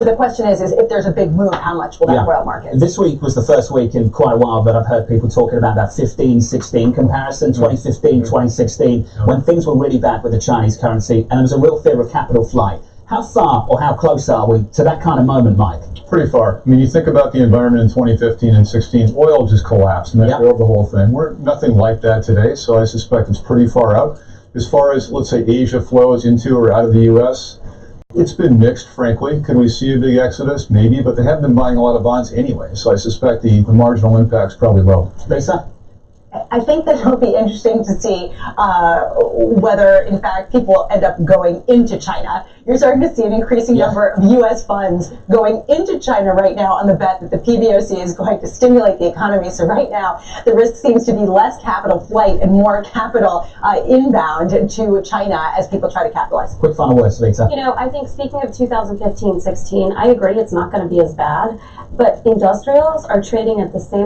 The question is if there's a big move, how much will that oil market? This week was the first week in quite a while that I've heard people talking about that 15-16 comparison, 2015, 2016, when things were really bad with the Chinese currency and there was a real fear of capital flight. How far or how close are we to that kind of moment, Mike? Pretty far. I mean, you think about the environment in 2015 and 16, oil just collapsed and that drove the whole thing. We're nothing like that today, so I suspect it's pretty far out. As far as, let's say, Asia flows into or out of the U.S., it's been mixed, frankly. Could we see a big exodus? Maybe, but they haven't been buying a lot of bonds anyway, so I suspect the marginal impact's probably low. Lisa? I think that it'll be interesting to see whether, in fact, people end up going into China. You're starting to see an increasing number of U.S. funds going into China right now on the bet that the PBOC is going to stimulate the economy. So right now, the risk seems to be less capital flight and more capital inbound to China as people try to capitalize. Quick final words, Lisa. You know, I think speaking of 2015-16, I agree it's not going to be as bad, but industrials are trading at the same